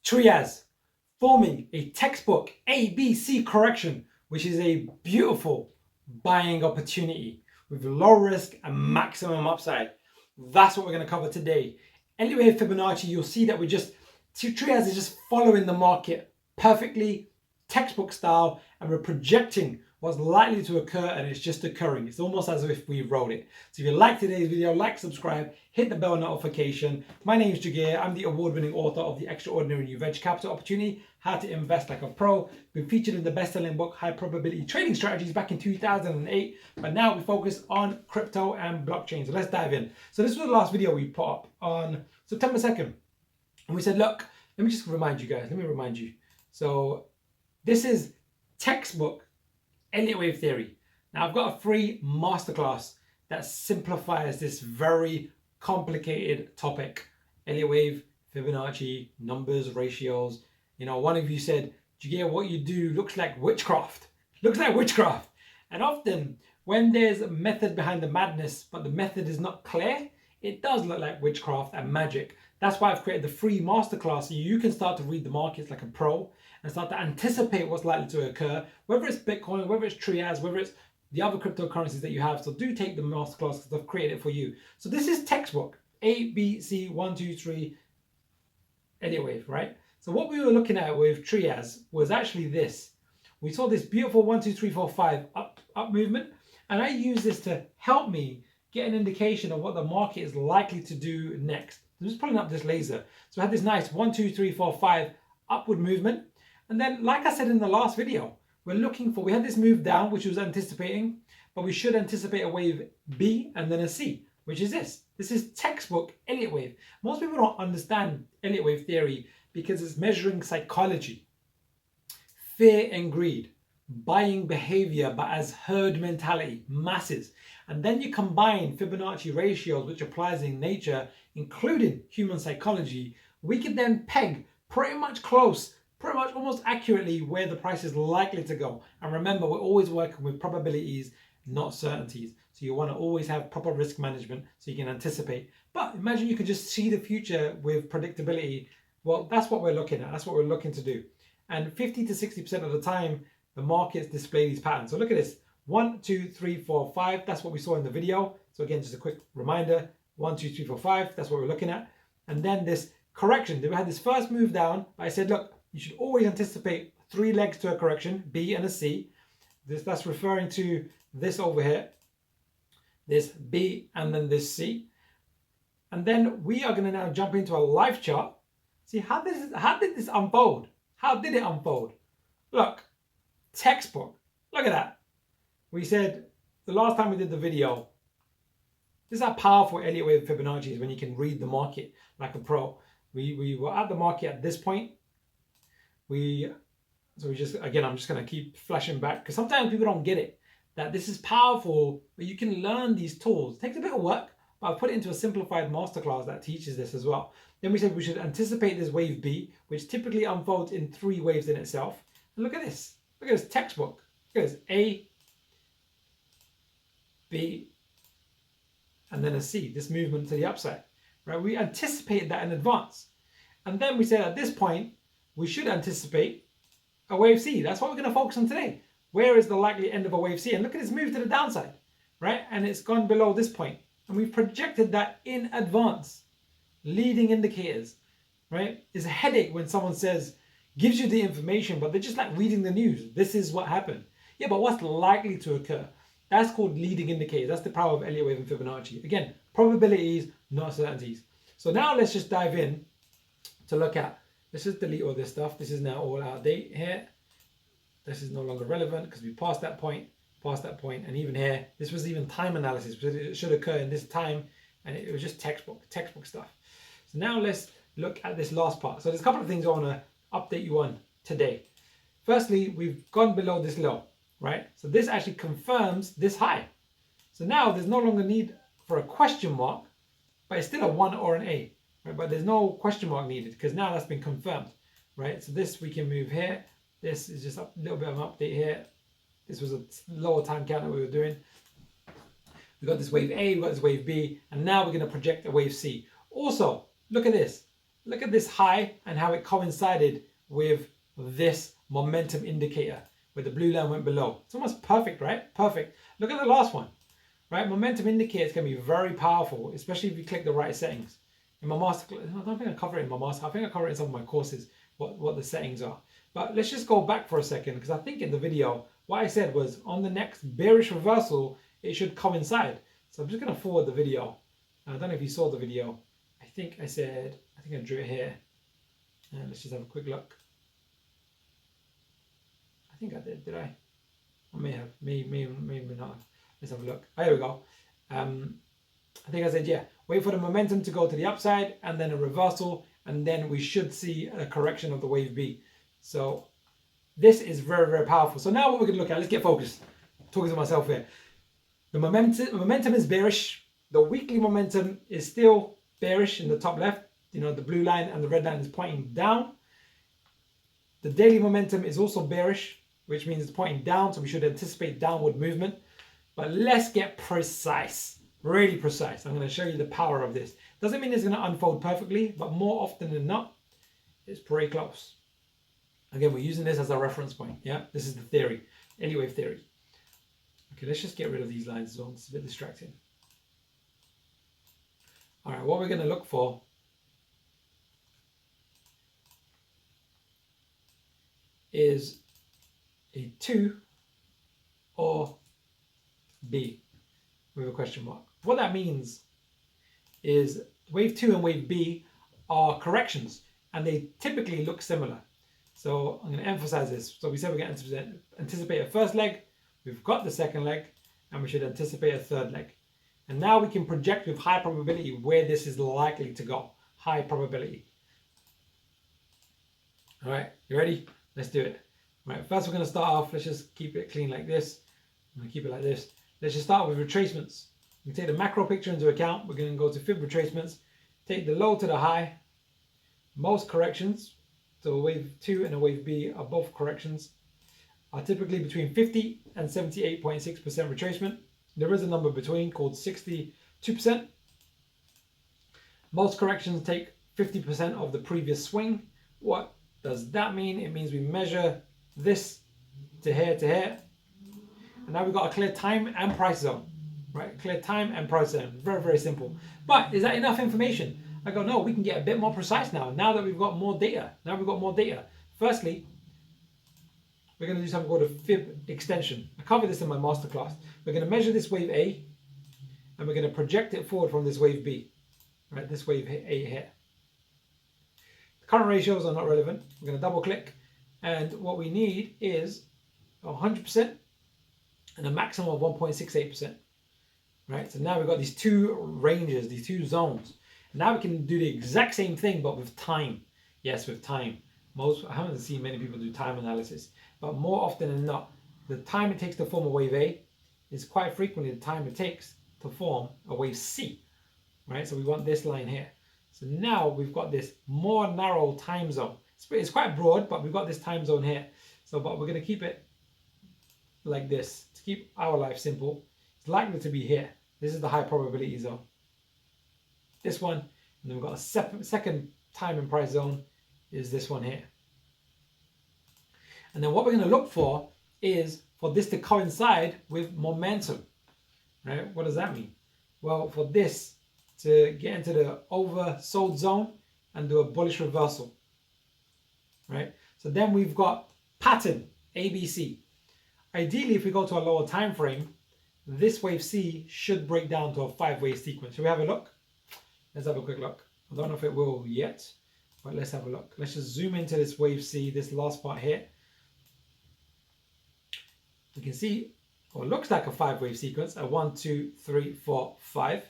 Trias, forming a textbook ABC correction, which is a beautiful buying opportunity with low risk and maximum upside. That's what we're going to cover today. Anyway, Fibonacci, you'll see that Trias is just following the market perfectly, textbook style, and we're projecting what's likely to occur, and it's just occurring. It's almost as if we wrote it. So if you like today's video, like, subscribe, hit the bell notification. My name is Jagir. I'm the award-winning author of The Extraordinary New Venture Capital Opportunity, How to Invest Like a Pro. Been featured in the best-selling book, High Probability Trading Strategies, back in 2008. But now we focus on crypto and blockchain. So let's dive in. So this was the last video we put up on September 2nd. And we said, look, let me just remind you guys. Let me remind you. So this is textbook Elliott wave theory. Now I've got a free masterclass that simplifies this very complicated topic. Elliott wave, Fibonacci, numbers, ratios. You know, one of you said, Jagir, what you do looks like witchcraft. Looks like witchcraft. And often when there's a method behind the madness, but the method is not clear, it does look like witchcraft and magic. That's why I've created the free masterclass so you can start to read the markets like a pro and start to anticipate what's likely to occur, whether it's Bitcoin, whether it's Trias, whether it's the other cryptocurrencies that you have. So do take the masterclass because I've created it for you. So this is textbook A, B, C, 1, 2, 3, Elliott wave, right? So what we were looking at with Trias was actually this. We saw this beautiful 1, 2, 3, 4, 5 up movement, and I use this to help me get an indication of what the market is likely to do next. I'm just pulling up this laser. So I had this nice 1, 2, 3, 4, 5 upward movement. And then, like I said in the last video, we had this move down, which was anticipating, but we should anticipate a wave B and then a C, which is this. This is textbook Elliott wave. Most people don't understand Elliott wave theory because it's measuring psychology, fear and greed, buying behavior, but as herd mentality, masses. And then you combine Fibonacci ratios, which applies in nature, including human psychology. We can then peg pretty much almost accurately where the price is likely to go. And remember, we're always working with probabilities, not certainties. So you want to always have proper risk management so you can anticipate. But imagine you could just see the future with predictability. Well, that's what we're looking at. That's what we're looking to do. And 50 to 60% of the time, the markets display these patterns. So look at this. 1, 2, 3, 4, 5. That's what we saw in the video. So again, just a quick reminder. 1, 2, 3, 4, 5. That's what we're looking at. And then this correction. We had this first move down. I said, look, you should always anticipate 3 legs to a correction, B and a C. That's referring to this over here, this B and then this C. And then we are going to now jump into a live chart. See, how did this unfold? How did it unfold? Look, textbook. Look at that. We said the last time we did the video, this is how powerful Elliott wave Fibonacci is when you can read the market like a pro. We were at the market at this point. I'm just going to keep flashing back because sometimes people don't get it, that this is powerful, but you can learn these tools. It takes a bit of work, but I've put it into a simplified masterclass that teaches this as well. Then we said we should anticipate this wave B, which typically unfolds in 3 waves in itself. And look at this. Look at this textbook. Look at this. A, B, and then a C. This movement to the upside. Right? We anticipated that in advance. And then we said at this point, we should anticipate a wave C. That's what we're going to focus on today. Where is the likely end of a wave C? And look at this move to the downside, right? And it's gone below this point. And we've projected that in advance. Leading indicators, right? It's a headache when someone gives you the information, but they're just like reading the news. This is what happened. Yeah, but what's likely to occur? That's called leading indicators. That's the power of Elliott wave and Fibonacci. Again, probabilities, not certainties. So now let's just dive in to look at. Let's just delete all this stuff. This is now all out of date here. This is no longer relevant because we passed that point, and even here, this was even time analysis. It should occur in this time, and it was just textbook stuff. So now let's look at this last part. So there's a couple of things I want to update you on today. Firstly, we've gone below this low, right? So this actually confirms this high. So now there's no longer need for a question mark, but it's still a 1 or an A. Right, but there's no question mark needed because now that's been confirmed, right? So this we can move here. This is just a little bit of an update here. This was a lower time count that we were doing. We got this wave A, we got this wave B, and now we're going to project a wave C. Also, look at this. look at this high and how it coincided with this momentum indicator where the blue line went below. It's almost perfect, right? Perfect. Look at the last one, right? Momentum indicators can be very powerful, especially if you click the right settings. In my master, I don't think I cover it in my master. I think I cover it in some of my courses, what the settings are. But let's just go back for a second, because I think in the video, what I said was on the next bearish reversal, it should coincide. So I'm just going to forward the video. I don't know if you saw the video. I think I drew it here. And let's just have a quick look. I think I did I? I may have, maybe not. Let's have a look. Oh, here we go. I think I said, yeah, wait for the momentum to go to the upside and then a reversal, and then we should see a correction of the wave B. So this is very, very powerful. So now what we're going to look at, let's get focused. I'm talking to myself here. The momentum is bearish. The weekly momentum is still bearish in the top left. You know, the blue line and the red line is pointing down. The daily momentum is also bearish, which means it's pointing down. So we should anticipate downward movement. But let's get precise, really precise. I'm going to show you the power of this. Doesn't mean it's going to unfold perfectly, but more often than not, it's pretty close. Again, we're using this as a reference point. Yeah, this is the theory, Elliott wave theory. Okay, let's just get rid of these lines as well. It's a bit distracting. All right, what we're going to look for is a 2 or B with a question mark. What that means is wave 2 and wave B are corrections, and they typically look similar. So I'm going to emphasize this. So we said we're going to anticipate a first leg, we've got the second leg, and we should anticipate a third leg. And now we can project with high probability where this is likely to go. High probability. All right, you ready? Let's do it. All right, first we're going to start off. Let's just keep it clean like this. I'm going to keep it like this. Let's just start with retracements. We take the macro picture into account. We're going to go to fib retracements. Take the low to the high. Most corrections, so a wave 2 and a wave B are both corrections, are typically between 50 and 78.6% retracement. There is a number between called 62%. Most corrections take 50% of the previous swing. What does that mean? It means we measure this to here, and now we've got a clear time and price zone, right? Clear time and price zone. Very, very simple. But is that enough information? I go, no, we can get a bit more precise now that we've got more data. Firstly, we're going to do something called a fib extension. I covered this in my masterclass. We're going to measure this wave A, and we're going to project it forward from this wave B, right? This wave A here. The current ratios are not relevant. We're going to double click, and what we need is 100% and a maximum of 1.68%, right? So now we've got these two ranges, these two zones. Now we can do the exact same thing, but with time. Yes, with time. I haven't seen many people do time analysis, but more often than not, the time it takes to form a wave A is quite frequently the time it takes to form a wave C, right? So we want this line here. So now we've got this more narrow time zone. It's quite broad, but we've got this time zone here. So, but we're going to keep it like this to keep our life simple. It's likely to be here. This is the high probability zone. This one, and then we've got a second time and price zone is this one here. And then what we're going to look for is for this to coincide with momentum, right? What does that mean? Well, for this to get into the oversold zone and do a bullish reversal, right? So then we've got pattern ABC. Ideally, if we go to a lower time frame, this wave C should break down to a 5-wave sequence. Shall we have a look? Let's have a quick look. I don't know if it will yet, but let's have a look. Let's just zoom into this wave C, this last part here. You can see, well, it looks like a 5-wave sequence, a 1, 2, 3, 4, 5.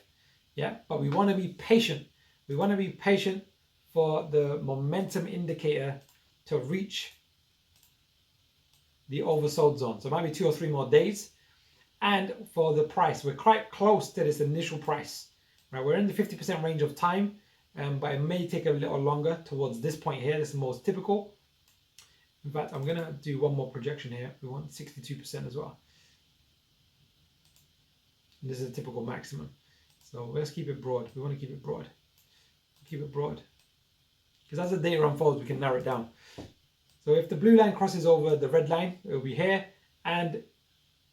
Yeah, but we want to be patient. We want to be patient for the momentum indicator to reach the oversold zone. So it might be 2 or 3 more days. And for the price, we're quite close to this initial price. Right, we're in the 50% range of time, but it may take a little longer towards this point here. This is most typical. In fact, I'm going to do one more projection here. We want 62% as well. And this is a typical maximum. So let's keep it broad. We want to keep it broad. Keep it broad. because as the data unfolds, we can narrow it down. So if the blue line crosses over the red line, it will be here, and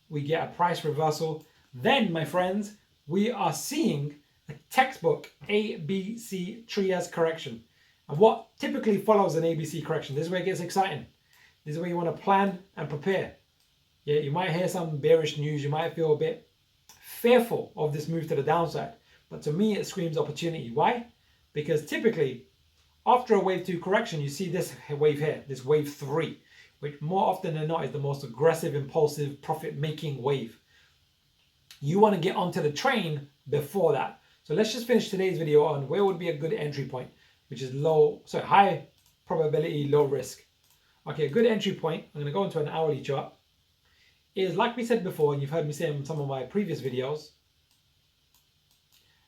we get a price reversal, then, my friends, we are seeing a textbook ABC Trias correction. And what typically follows an ABC correction, this is where it gets exciting. This is where you want to plan and prepare. Yeah, you might hear some bearish news, you might feel a bit fearful of this move to the downside. But to me, it screams opportunity. Why? Because typically, after a wave 2 correction, you see this wave here, this wave 3, which more often than not is the most aggressive, impulsive, profit-making wave. You want to get onto the train before that. So let's just finish today's video on where would be a good entry point, which is high probability, low risk. Okay, a good entry point, I'm going to go into an hourly chart, is like we said before, and you've heard me say in some of my previous videos.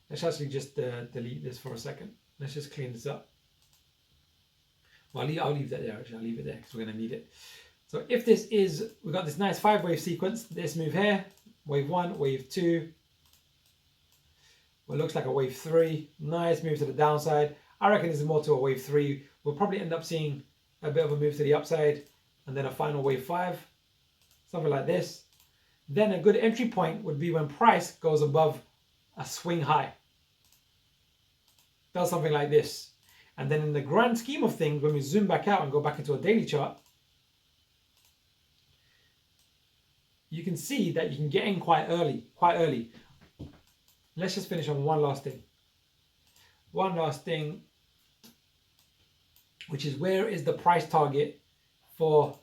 Let's actually just delete this for a second. Let's just clean this up. Well, I'll leave that there, actually. I'll leave it there because we're going to need it. So if this is, we've got this nice 5-wave sequence, this move here, wave 1, wave 2, what looks like a wave 3, nice move to the downside. I reckon this is more to a wave 3. We'll probably end up seeing a bit of a move to the upside and then a final wave 5, something like this. Then a good entry point would be when price goes above a swing high. Does something like this. And then in the grand scheme of things, when we zoom back out and go back into a daily chart, you can see that you can get in quite early. Let's just finish on one last thing. One last thing, which is where is the price target for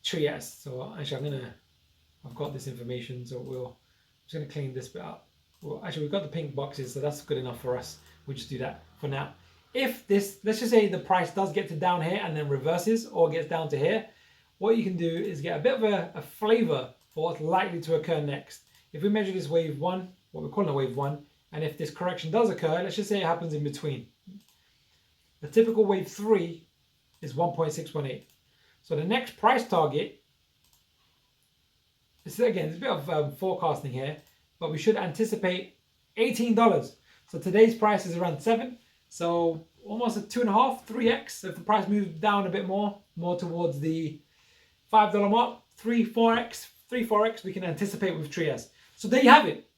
Trias? So actually I've got this information, so I'm just gonna clean this bit up. Well, actually we've got the pink boxes, so that's good enough for us. We'll just do that for now. If this, let's just say the price does get to down here and then reverses or gets down to here, what you can do is get a bit of a flavor for what's likely to occur next. If we measure this wave 1, what we're calling a wave 1, and if this correction does occur, let's just say it happens in between. The typical wave 3 is 1.618. So the next price target, it's a bit of forecasting here, but we should anticipate $18. So today's price is around 7. So almost a 2.5, 3x. If the price moves down a bit more towards the $5 mark, 3-4x we can anticipate with Trias. So there you have it.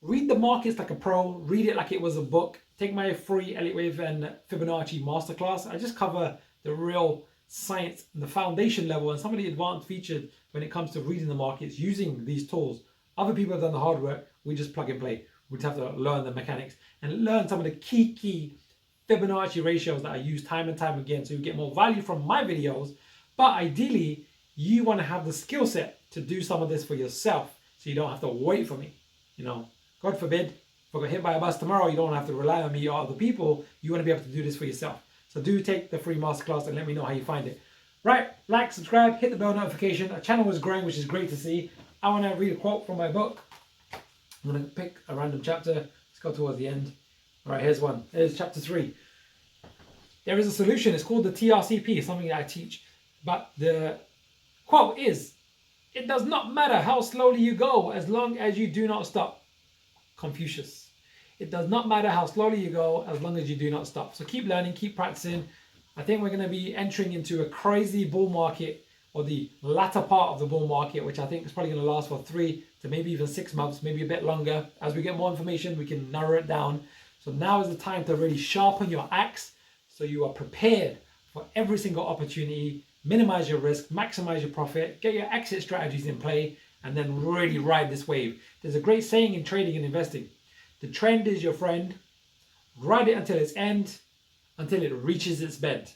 Read the markets like a pro, read it like it was a book. Take my free Elliott Wave and Fibonacci masterclass. I just cover the real science and the foundation level and some of the advanced features when it comes to reading the markets using these tools. Other people have done the hard work, we just plug and play. We just have to learn the mechanics and learn some of the key Fibonacci ratios that I use time and time again so you get more value from my videos. But ideally, you want to have the skill set to do some of this for yourself so you don't have to wait for me. You know, God forbid, if I got hit by a bus tomorrow, you don't have to rely on me or other people. You want to be able to do this for yourself. So do take the free masterclass and let me know how you find it. Right, like, subscribe, hit the bell notification. Our channel is growing, which is great to see. I want to read a quote from my book. I'm going to pick a random chapter. Let's go towards the end. All right, here's one. Here's chapter 3. There is a solution. It's called the TRCP, something that I teach. But the quote is, it does not matter how slowly you go as long as you do not stop. Confucius. It does not matter how slowly you go as long as you do not stop. So keep learning, keep practicing. I think we're going to be entering into a crazy bull market, or the latter part of the bull market, which I think is probably going to last for 3 to maybe even 6 months, maybe a bit longer. As we get more information, we can narrow it down. So now is the time to really sharpen your axe so you are prepared for every single opportunity, minimize your risk, maximize your profit, get your exit strategies in play, and then really ride this wave. There's a great saying in trading and investing. The trend is your friend. Ride it until its end, until it reaches its bed.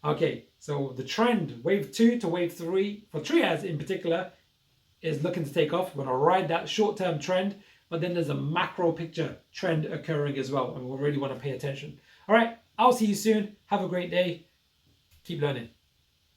Okay, so the trend, wave 2 to wave 3, for Trias in particular, is looking to take off. We're going to ride that short-term trend, but then there's a macro picture trend occurring as well, and we'll really want to pay attention. All right, I'll see you soon. Have a great day. Keep learning.